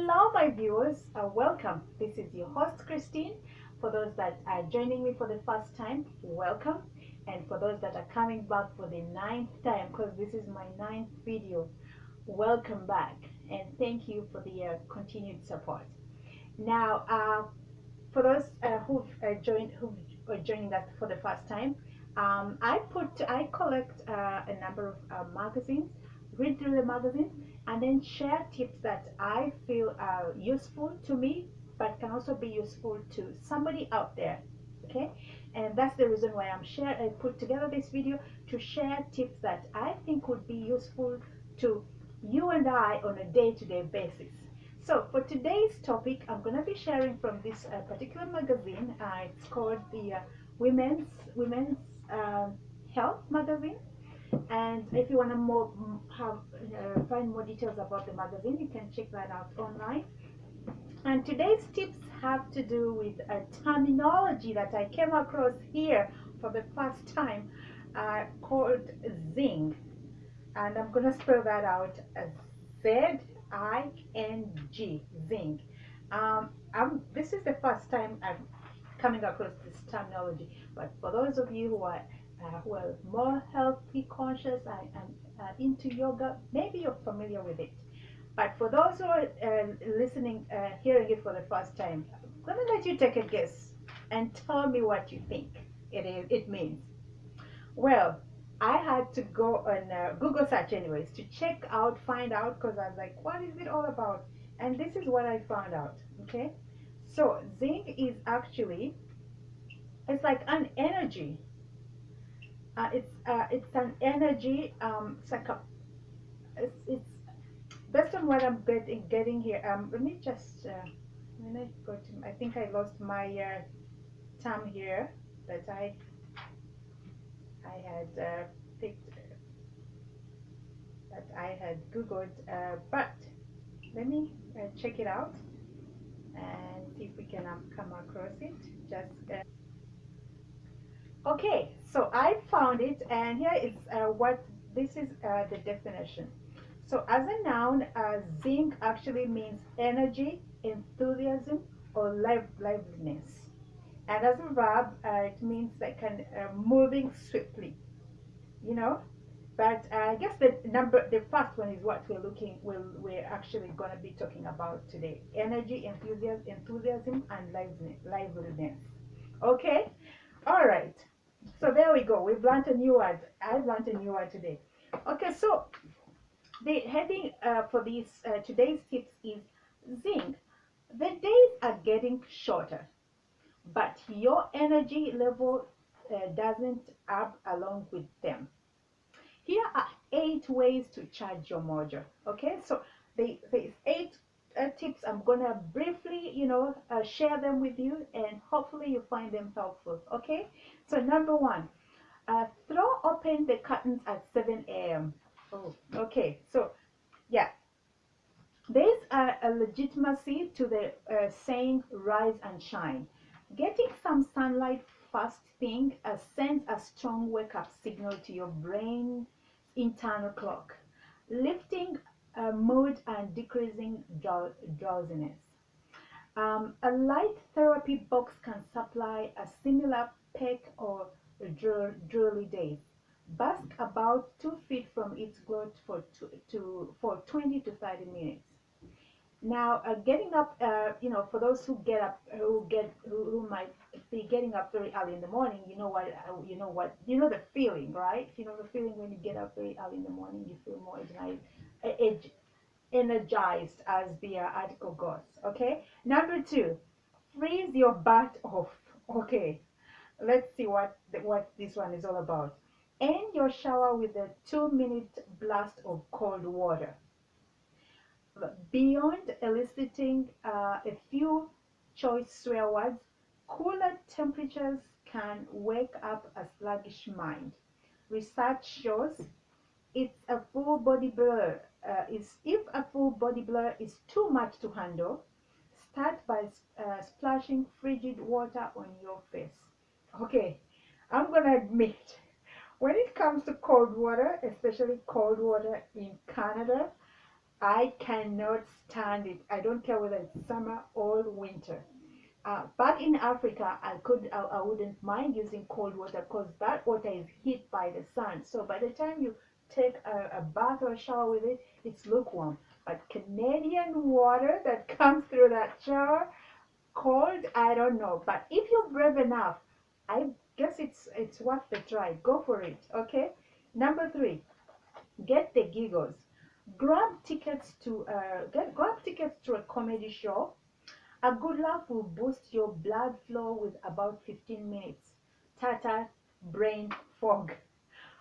Hello, my viewers. Welcome. This is your host, Christine. For those that are joining me for the first time, welcome. And for those that are coming back for the ninth time, because this is my ninth video, welcome back. And thank you for the continued support. Now, for those who are joining us for the first time, I collect a number of magazines, read through the magazines, and then share tips that I feel are useful to me, but can also be useful to somebody out there. Okay, and that's the reason why I put together this video to share tips that I think would be useful to you and I on a day-to-day basis. So for today's topic, I'm going to be sharing from this particular magazine. It's called the Women's Health magazine. And if you want to find more details about the magazine, you can check that out online. And today's tips have to do with a terminology that I came across here for the first time, called zing. And I'm going to spell that out as Z-I-N-G, zing. This is the first time I'm coming across this terminology, but for those of you who are more healthy conscious and into yoga, maybe you're familiar with it. But for those who are hearing it for the first time, I'm going to let you take a guess and tell me what you think it means. Well, I had to go on Google search anyways to find out, because I was like, what is it all about? And this is what I found out. Okay, so zing is actually, it's like an energy. It's an energy. It's like it's based on what I'm getting here. Let me just when I go to, I think I lost my term here that I had picked, that I had googled, but let me check it out and see if we can come across it. Just okay, so I found it, and here is what this is the definition. So as a noun, zinc actually means energy, enthusiasm, or liveliness. And as a verb, it means like moving swiftly, you know. But I guess the first one is what we're actually going to be talking about today: energy, enthusiasm, and liveliness. Okay, all right. So there we go. We've learned a new word. I've learned a new word today. Okay, so the heading for this today's tips is zinc. The days are getting shorter, but your energy level doesn't up along with them. Here are 8 ways to charge your mojo. Okay, so there's 8 tips. I'm gonna briefly, share them with you, and hopefully you find them helpful. Okay, so number 1, throw open the curtains at 7 a.m. Oh, okay, so yeah, there's a legitimacy to the saying rise and shine. Getting some sunlight first thing sends a strong wake up signal to your brain internal clock, lifting mood and decreasing drowsiness. A light therapy box can supply a similar peck or drowsy days. Bask about 2 feet from its glow for 20 to 30 minutes. Now, getting up, for those who get up, who might be getting up very early in the morning, you know the feeling, right? You know the feeling when you get up very early in the morning, you feel more energized, as the article goes. Okay. Number 2, freeze your butt off. Okay. Let's see what this one is all about. End your shower with a 2-minute blast of cold water. Beyond eliciting a few choice swear words, cooler temperatures can wake up a sluggish mind. Research shows it's a full body blur. If a full body blur is too much to handle, start by splashing frigid water on your face. Okay, I'm gonna admit, when it comes to cold water, especially cold water in Canada, I cannot stand it. I don't care whether it's summer or winter. Back in Africa, I wouldn't mind using cold water because that water is heat by the sun. So by the time you take a bath or a shower with it, it's lukewarm. But Canadian water that comes through that shower, cold, I don't know. But if you're brave enough, I guess it's worth the try. Go for it. Okay. Number three, get the giggles. Grab tickets to a comedy show. A good laugh will boost your blood flow with about 15 minutes. Tata brain fog.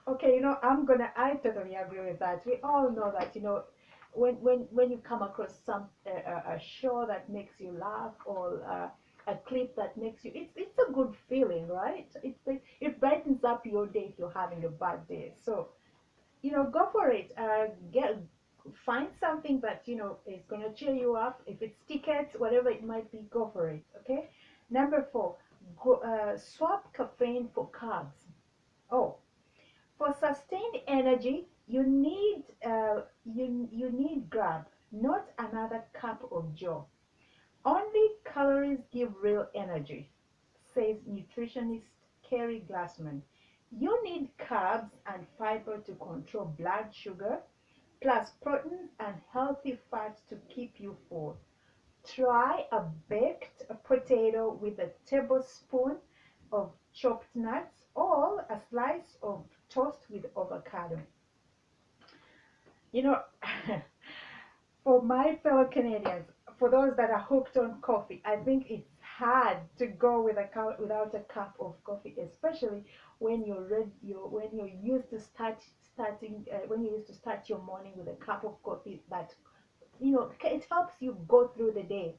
Okay, I totally agree with that. We all know that, when you come across a show that makes you laugh, or a clip that makes you, it's a good feeling, right? It brightens up your day if you're having a bad day. So, go for it. Find something that is gonna cheer you up. If it's tickets, whatever it might be, go for it. Okay. Number four, swap caffeine for carbs. Oh, for sustained energy, you need grab, not another cup of joe. Only calories give real energy, says nutritionist Kerry Glassman. You need carbs and fiber to control blood sugar, plus protein and healthy fats to keep you full. Try a baked potato with a tablespoon of chopped nuts or a slice of toast with avocado. You know, for my fellow Canadians, for those that are hooked on coffee, I think it's hard to go without a cup of coffee, especially when you're used to when you used to start your morning with a cup of coffee that it helps you go through the day.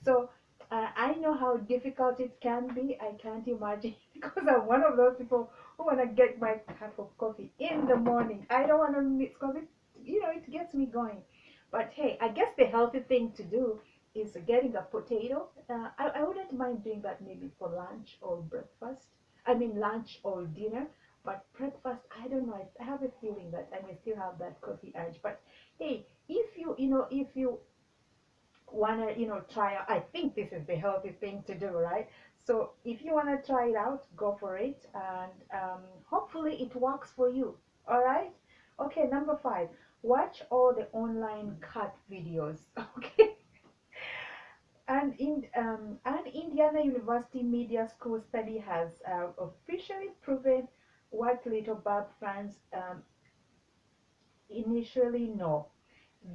So I know how difficult it can be. I can't imagine because I'm one of those people who want to get my cup of coffee in the morning. I don't want to miss because it gets me going. But hey, I guess the healthy thing to do is getting a potato. I wouldn't mind doing that maybe for lunch or breakfast. I mean lunch or dinner. But breakfast, I don't know. I have a feeling that I may still have that coffee urge. But hey, if you wanna try out, I think this is the healthy thing to do, right? So if you wanna try it out, go for it, and hopefully it works for you. All right. Okay, number five, watch all the online cat videos. Okay. And Indiana University Media School study has officially proven what little Bob fans initially know.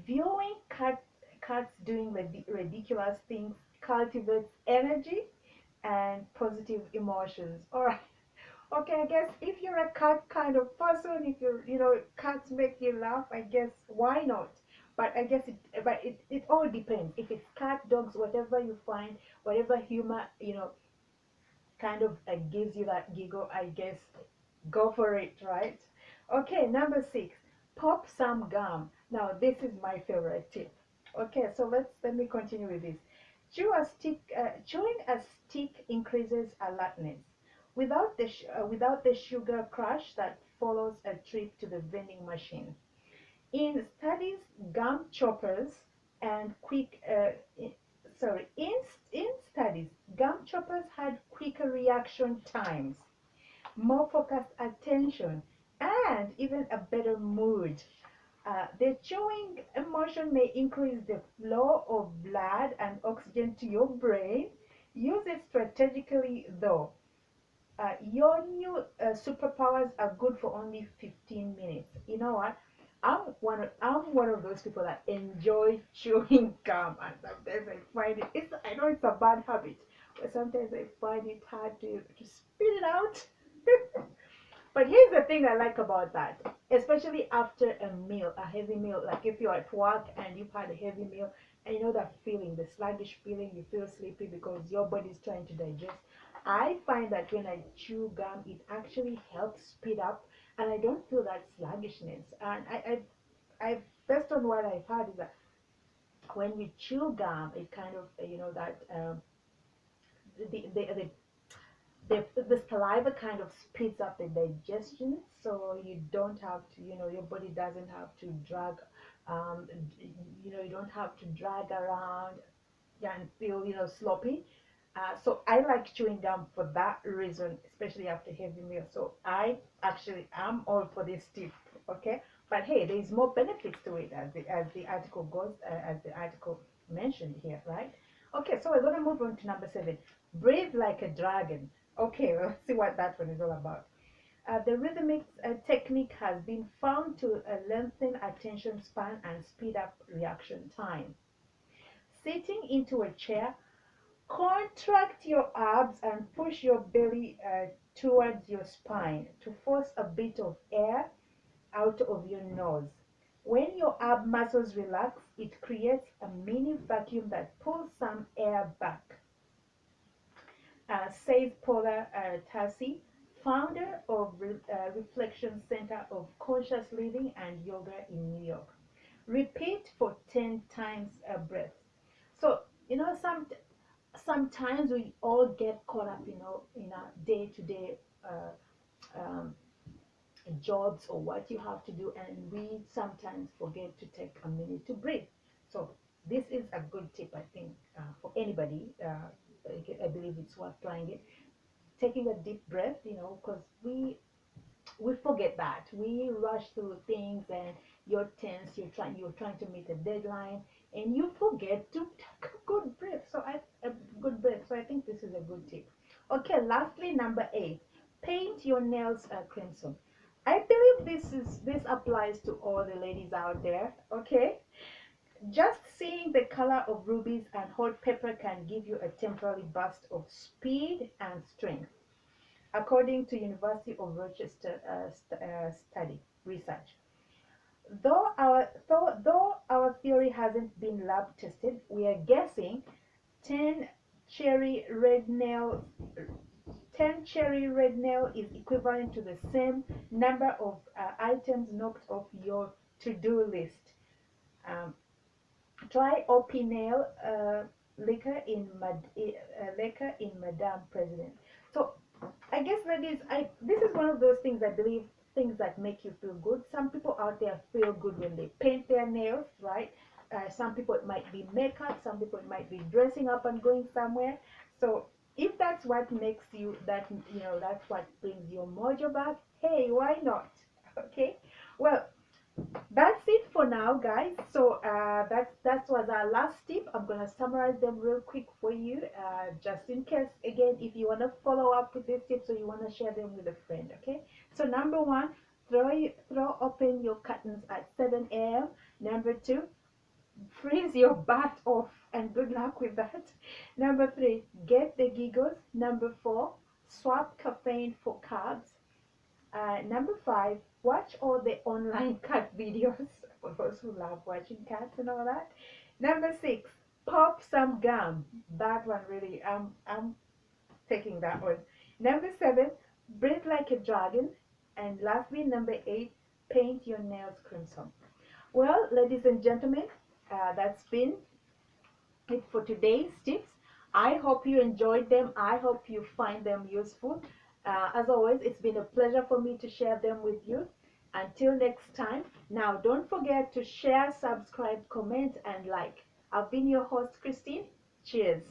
Viewing cats doing ridiculous things cultivates energy and positive emotions. All right. Okay, I guess if you're a cat kind of person, if cats make you laugh, I guess why not? But I guess it all depends. If it's cat, dogs, whatever you find, whatever humor, kind of gives you that giggle, I guess go for it, right? Okay, number six, pop some gum. Now, this is my favorite tip. Okay, so let me continue with this. Chewing a stick increases alertness without the sugar crush that follows a trip to the vending machine. In studies, gum choppers and quick sorry in studies, gum choppers had quicker reaction times, more focused attention, and even a better mood. The chewing emotion may increase the flow of blood and oxygen to your brain. Use it strategically, though. Your new superpowers are good for only 15 minutes. You know what? I'm one of those people that enjoy chewing gum, and sometimes I find I know it's a bad habit, but sometimes I find it hard to spit it out. But here's the thing I like about that, especially after a meal, a heavy meal, like if you're at work and you've had a heavy meal, and you know that feeling, the sluggish feeling, you feel sleepy because your body's trying to digest. I find that when I chew gum, it actually helps speed up, and I don't feel that sluggishness. And based on what I've heard, is that when you chew gum, it kind of, that the, the, the the saliva kind of speeds up the digestion, so you don't have to, your body doesn't have to drag Um, you don't have to drag around and feel, sloppy. So I like chewing gum for that reason, especially after heavy meals. So I actually am all for this tip, okay? But hey, there's more benefits to it as the article goes, as the article mentioned here, right? Okay, so we're gonna move on to number 7. Breathe like a dragon. Okay, well, let's see what that one is all about. The rhythmic technique has been found to lengthen attention span and speed up reaction time. Sitting into a chair, contract your abs and push your belly towards your spine to force a bit of air out of your nose. When your ab muscles relax, it creates a mini vacuum that pulls some air back, says Paula Tassi, founder of Reflection Center of Conscious Living and Yoga in New York. Repeat for 10 times a breath. So, sometimes we all get caught up, in our day-to-day um, jobs or what you have to do, and we sometimes forget to take a minute to breathe. So this is a good tip, I think, for anybody. I believe it's worth trying it. Taking a deep breath, because we forget that we rush through things, and you're tense, you're trying to meet a deadline, and you forget to take a good breath. So I think this is a good tip. Okay, lastly, number 8, paint your nails crimson. I believe this applies to all the ladies out there. Okay, just seeing the color of rubies and hot pepper can give you a temporary burst of speed and strength, according to University of Rochester study research. Though our theory hasn't been lab tested, we are guessing 10 cherry red nail 10 cherry red nail is equivalent to the same number of items knocked off your to-do list. Um, Try OP nail liquor in Madame President. So I guess this is one of those things I believe, things that make you feel good. Some people out there feel good when they paint their nails, right? Some people it might be makeup, some people it might be dressing up and going somewhere. So if that's what makes you that's what brings your mojo back, hey, why not? Okay. Well, that's it for now, guys. So that was our last tip. I'm gonna summarize them real quick for you, just in case. Again, if you wanna follow up with these tips or you wanna share them with a friend, okay? So number 1, throw open your curtains at 7 a.m. Number 2, freeze your butt off, and good luck with that. Number 3, get the giggles. Number 4, swap caffeine for carbs. Number 5, watch all the online cat videos for those who love watching cats and all that. Number 6, pop some gum. That one really, I'm taking that one. Number 7, breathe like a dragon. And lastly, number 8, paint your nails crimson. Well, ladies and gentlemen, that's been it for today's tips. I hope you enjoyed them. I hope you find them useful. As always, it's been a pleasure for me to share them with you. Until next time, now don't forget to share, subscribe, comment, and like. I've been your host, Christine. Cheers.